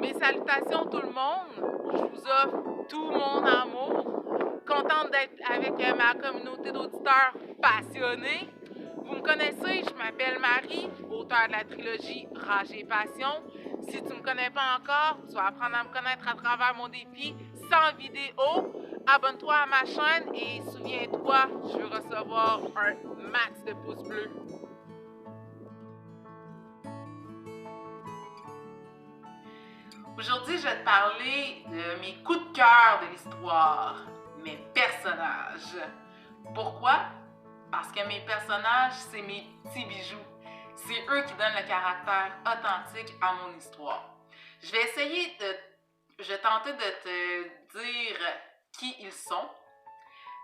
Mes salutations tout le monde, je vous offre tout mon amour. Contente d'être avec ma communauté d'auditeurs passionnés. Vous me connaissez, je m'appelle Marie, auteure de la trilogie Rage et Passion. Si tu ne me connais pas encore, tu vas apprendre à me connaître à travers mon défi 100 vidéos. Abonne-toi à ma chaîne et souviens-toi, je veux recevoir un max de pouces bleus. Aujourd'hui, je vais te parler de mes coups de cœur de l'histoire, mes personnages. Pourquoi? Parce que mes personnages, c'est mes petits bijoux. C'est eux qui donnent le caractère authentique à mon histoire. Je vais tenter de te dire qui ils sont,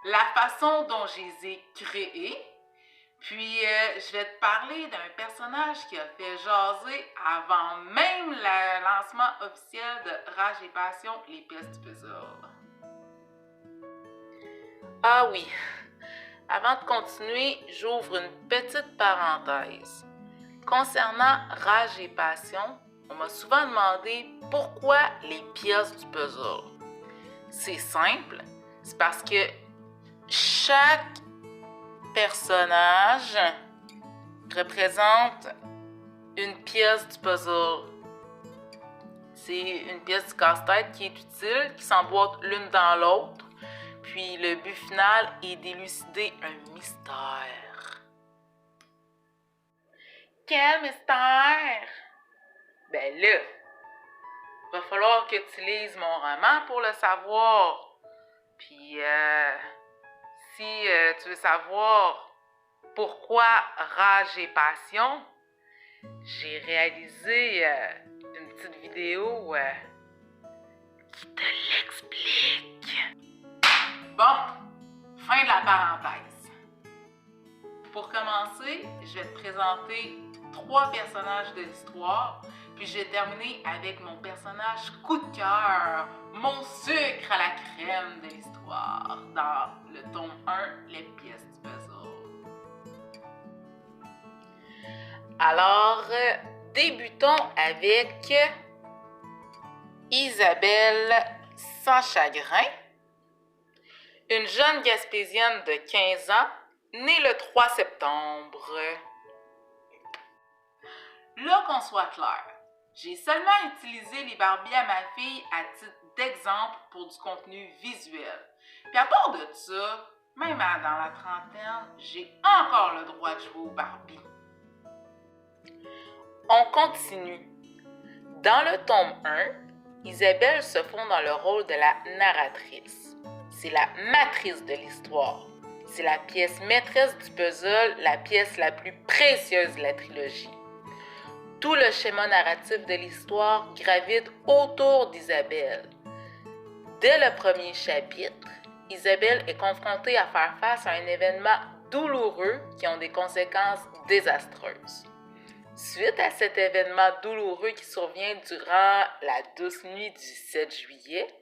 la façon dont je les ai créés, puis je vais te parler d'un personnage qui a fait jaser avant même le lancement officiel de Rage et Passion, les pièces du puzzle. Ah oui, avant de continuer, j'ouvre une petite parenthèse. Concernant Rage et Passion, on m'a souvent demandé pourquoi les pièces du puzzle. C'est simple, c'est parce que chaque personnage représente une pièce du puzzle. C'est une pièce du casse-tête qui est utile, qui s'emboîte l'une dans l'autre. Puis le but final est d'élucider un mystère. Quel mystère? Ben là, va falloir que tu lises mon roman pour le savoir. Puis si tu veux savoir pourquoi Rage et Passion, j'ai réalisé une petite vidéo qui te l'explique. Bon, fin de la parenthèse. Pour commencer, je vais te présenter 3 personnages de l'histoire, puis je vais terminer avec mon personnage coup de cœur, mon sucre à la crème de l'histoire, dans le tome 1, les pièces du puzzle. Alors, débutons avec Isabelle sans chagrin, une jeune Gaspésienne de 15 ans, née le 3 septembre. Là qu'on soit clair, j'ai seulement utilisé les Barbies à ma fille à titre d'exemple pour du contenu visuel. Puis à part de ça, même dans la trentaine, j'ai encore le droit de jouer aux Barbies. On continue. Dans le tome 1, Isabelle se fond dans le rôle de la narratrice. C'est la matrice de l'histoire. C'est la pièce maîtresse du puzzle, la pièce la plus précieuse de la trilogie. Tout le schéma narratif de l'histoire gravite autour d'Isabelle. Dès le premier chapitre, Isabelle est confrontée à faire face à un événement douloureux qui a des conséquences désastreuses. Suite à cet événement douloureux qui survient durant la douce nuit du 7 juillet,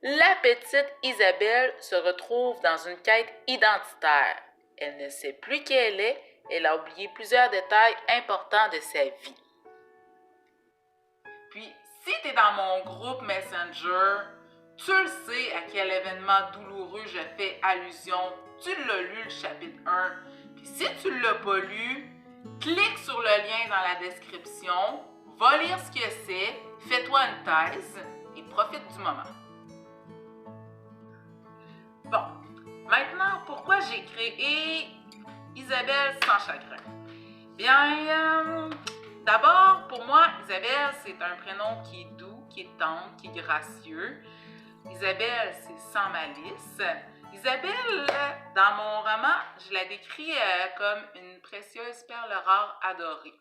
la petite Isabelle se retrouve dans une quête identitaire. Elle ne sait plus qui elle est, elle a oublié plusieurs détails importants de sa vie. Puis, si tu es dans mon groupe Messenger, tu le sais à quel événement douloureux je fais allusion. Tu l'as lu le chapitre 1. Puis si tu ne l'as pas lu, clique sur le lien dans la description, va lire ce que c'est, fais-toi une thèse et profite du moment. Bon, maintenant, pourquoi j'ai créé Isabelle sans chagrin? Bien, d'abord, pour moi, Isabelle, c'est un prénom qui est doux, qui est tendre, qui est gracieux. Isabelle, c'est sans malice. Isabelle, dans mon roman, je la décris comme une précieuse perle rare adorée.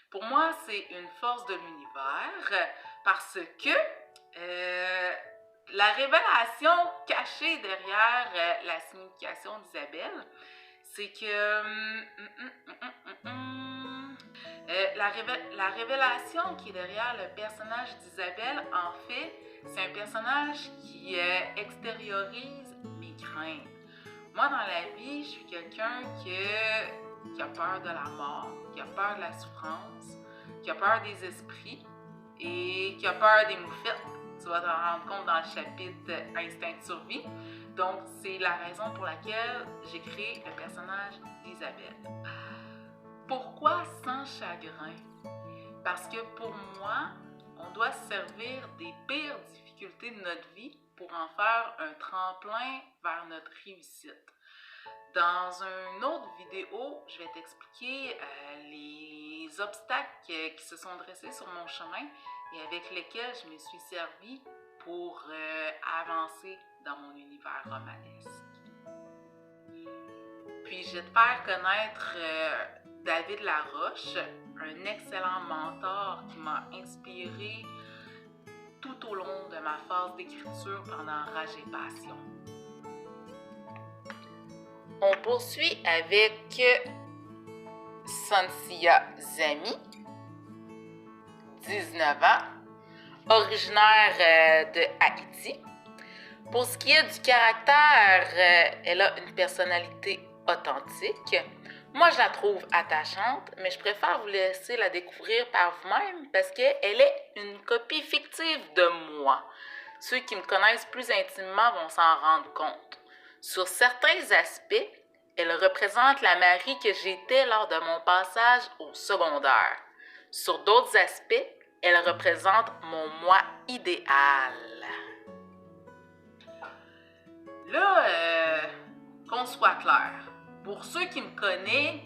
Pour moi, c'est une force de l'univers parce que la révélation cachée derrière la signification d'Isabelle, c'est que la révélation qui est derrière le personnage d'Isabelle, en fait, c'est un personnage qui extériorise mes craintes. Moi, dans la vie, je suis quelqu'un qui a peur de la mort, qui a peur de la souffrance, qui a peur des esprits. et qui a peur des moufettes. Tu vas t'en rendre compte dans le chapitre Instinct de survie. Donc, c'est la raison pour laquelle j'ai créé le personnage d'Isabelle. Pourquoi sans chagrin? Parce que pour moi, on doit se servir des pires difficultés de notre vie pour en faire un tremplin vers notre réussite. Dans une autre vidéo, je vais t'expliquer les obstacles qui se sont dressés sur mon chemin et avec lesquels je me suis servie pour avancer dans mon univers romanesque. Puis je vais te faire connaître David Laroche, un excellent mentor qui m'a inspiré tout au long de ma phase d'écriture pendant Rage et Passion. On poursuit avec Sansia Zami, 19 ans, originaire de Haïti. Pour ce qui est du caractère, elle a une personnalité authentique. Moi, je la trouve attachante, mais je préfère vous laisser la découvrir par vous-même parce qu'elle est une copie fictive de moi. Ceux qui me connaissent plus intimement vont s'en rendre compte. Sur certains aspects, elle représente la Marie que j'étais lors de mon passage au secondaire. Sur d'autres aspects, elle représente mon moi idéal. Là, qu'on soit clair, pour ceux qui me connaissent,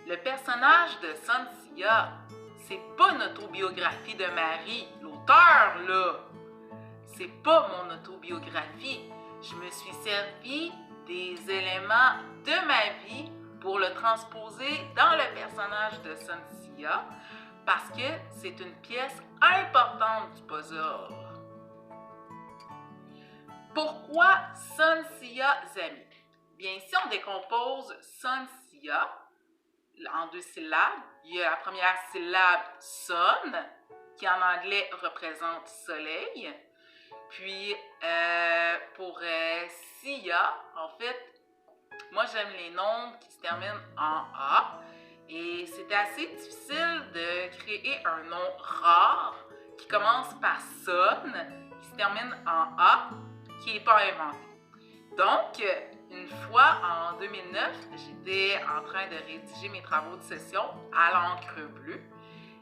le personnage de Sansia, c'est pas une autobiographie de Marie. L'auteur, là, c'est pas mon autobiographie. Je me suis servi des éléments de ma vie pour le transposer dans le personnage de Sansia parce que c'est une pièce importante du puzzle. Pourquoi Sansia Zami? Bien, si on décompose Sansia en 2 syllabes, il y a la première syllabe son, qui en anglais représente soleil. Puis, pour Sia, en fait, moi j'aime les noms qui se terminent en A. Et c'était assez difficile de créer un nom rare qui commence par son, qui se termine en A, qui n'est pas inventé. Donc, une fois en 2009, j'étais en train de rédiger mes travaux de session à l'encre bleue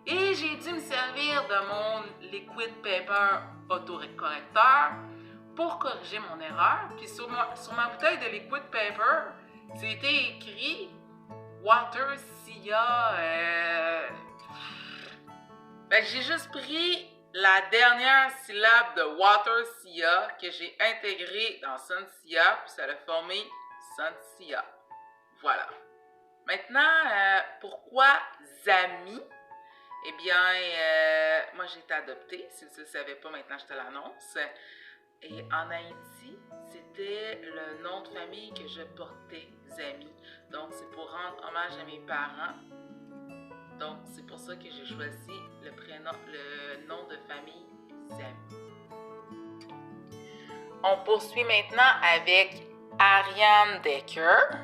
et j'ai dû me servir de mon liquid paper autocorrecteur pour corriger mon erreur. Puis sur ma bouteille de liquid paper, c'était écrit Water Sia. J'ai juste pris la dernière syllabe de Water Sia que j'ai intégrée dans Sansia, puis ça a formé Sansia. Voilà. Maintenant, pourquoi Zami? Eh bien, moi j'ai été adoptée. Si tu ne le savais pas, maintenant je te l'annonce. Et en Haïti, c'était le nom de famille que je portais, Zami. Donc, c'est pour rendre hommage à mes parents. Donc, c'est pour ça que j'ai choisi le nom de famille Zami. On poursuit maintenant avec Ariane Decker.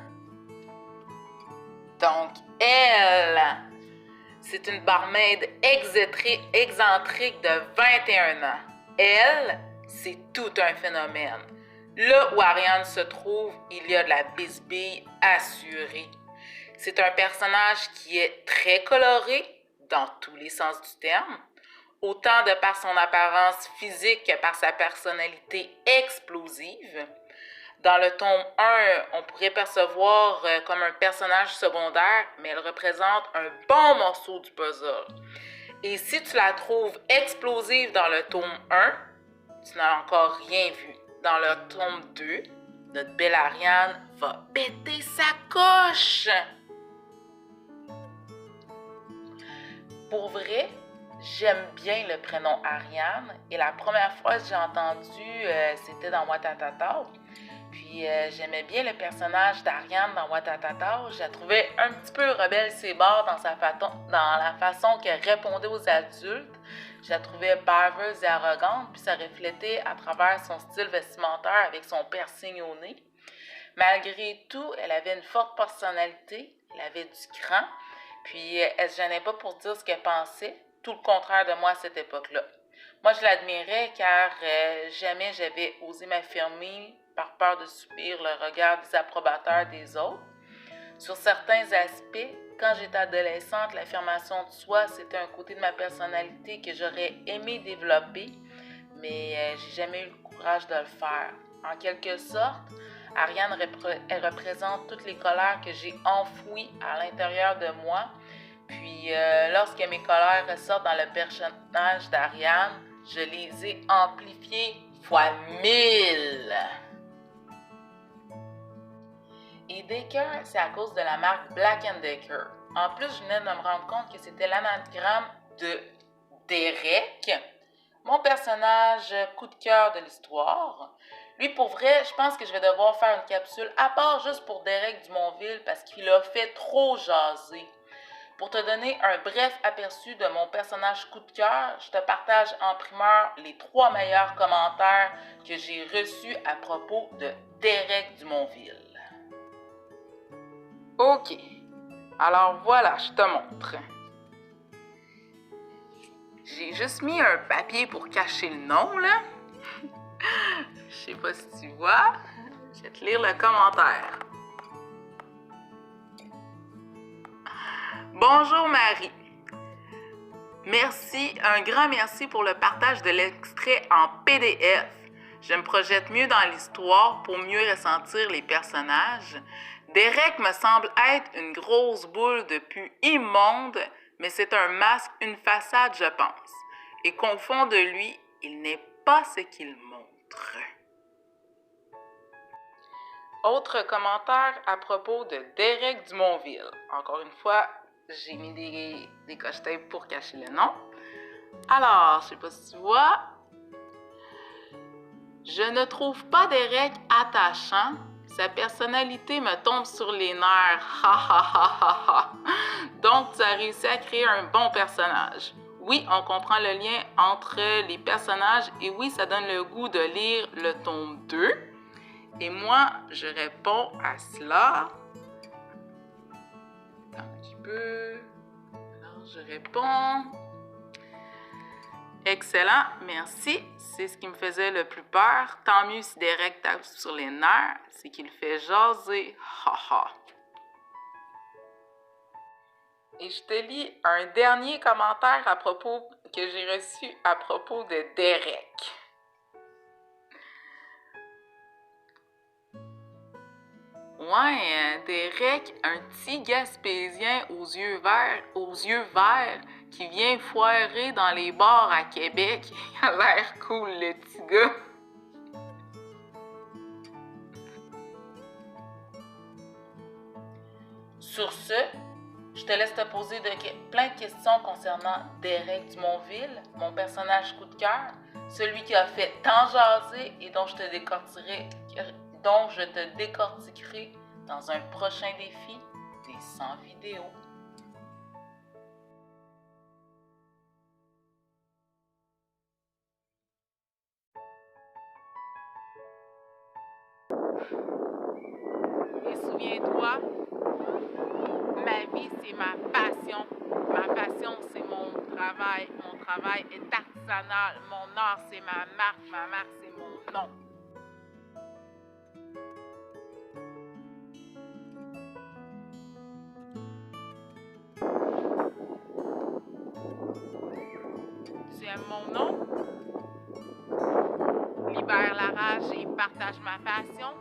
Donc, elle, c'est une barmaid excentrique de 21 ans. Elle, c'est tout un phénomène. Là où Ariane se trouve, il y a de la bisbille assurée. C'est un personnage qui est très coloré, dans tous les sens du terme, autant de par son apparence physique que par sa personnalité explosive. Dans le tome 1, on pourrait percevoir comme un personnage secondaire, mais elle représente un bon morceau du puzzle. Et si tu la trouves explosive dans le tome 1, tu n'as encore rien vu. Dans le tome 2, notre belle Ariane va péter sa coche. Pour vrai, j'aime bien le prénom Ariane. Et la première fois que j'ai entendu, c'était dans Watatata. Puis j'aimais bien le personnage d'Ariane dans Watatata. Je la trouvais un petit peu rebelle ses bords dans la façon qu'elle répondait aux adultes. Je la trouvais baveuse et arrogante, puis ça reflétait à travers son style vestimentaire avec son piercing au nez. Malgré tout, elle avait une forte personnalité, elle avait du cran, puis elle se gênait pas pour dire ce qu'elle pensait, tout le contraire de moi à cette époque-là. Moi, je l'admirais car jamais j'avais osé m'affirmer par peur de subir le regard désapprobateur des autres. Sur certains aspects, quand j'étais adolescente, l'affirmation de soi, c'était un côté de ma personnalité que j'aurais aimé développer, mais j'ai jamais eu le courage de le faire. En quelque sorte, Ariane elle représente toutes les colères que j'ai enfouies à l'intérieur de moi. Puis, lorsque mes colères ressortent dans le personnage d'Ariane, je les ai amplifiées fois 1000. Et Decker, c'est à cause de la marque Black & Decker. En plus, je venais de me rendre compte que c'était l'anagramme de Derek, mon personnage coup de cœur de l'histoire. Lui, pour vrai, je pense que je vais devoir faire une capsule à part juste pour Derek Dumonville parce qu'il a fait trop jaser. Pour te donner un bref aperçu de mon personnage coup de cœur, je te partage en primeur les 3 meilleurs commentaires que j'ai reçus à propos de Derek Dumonville. Ok, alors voilà, je te montre. J'ai juste mis un papier pour cacher le nom, là. Je sais pas si tu vois. Je vais te lire le commentaire. Bonjour Marie. Merci, un grand merci pour le partage de l'extrait en PDF. Je me projette mieux dans l'histoire pour mieux ressentir les personnages. Derek me semble être une grosse boule de pu immonde, mais c'est un masque, une façade, je pense. Et qu'au fond de lui, il n'est pas ce qu'il montre. Autre commentaire à propos de Derek Dumonville. Encore une fois, j'ai mis des coche-tapes pour cacher le nom. Alors, je sais pas si tu vois. Je ne trouve pas Derek attachant. Sa personnalité me tombe sur les nerfs. Ha ha ha ha ha. Donc, tu as réussi à créer un bon personnage. Oui, on comprend le lien entre les personnages et oui, ça donne le goût de lire le tome 2. Et moi, je réponds à cela. Attends un petit peu. Alors, je réponds. Excellent, merci. C'est ce qui me faisait le plus peur. Tant mieux si Derek tape sur les nerfs, c'est qu'il fait jaser. Ha ha. Et je te lis un dernier commentaire que j'ai reçu à propos de Derek. Ouais, Derek, un petit Gaspésien aux yeux verts qui vient foirer dans les bars à Québec. Il a l'air cool, le petit gars. Sur ce, je te laisse te poser plein de questions concernant Derek Dumonville, mon personnage coup de cœur, celui qui a fait tant jaser et dont je te décortiquerai dans un prochain défi des 100 vidéos. Et souviens-toi, ma vie, c'est ma passion. Ma passion, c'est mon travail. Mon travail est artisanal. Mon art, c'est ma marque. Ma marque, c'est mon nom. Tu aimes mon nom? Libère la rage et partage ma passion.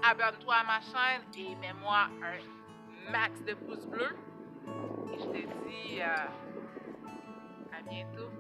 Abonne-toi à ma chaîne et mets-moi un max de pouces bleus. Et je te dis à bientôt.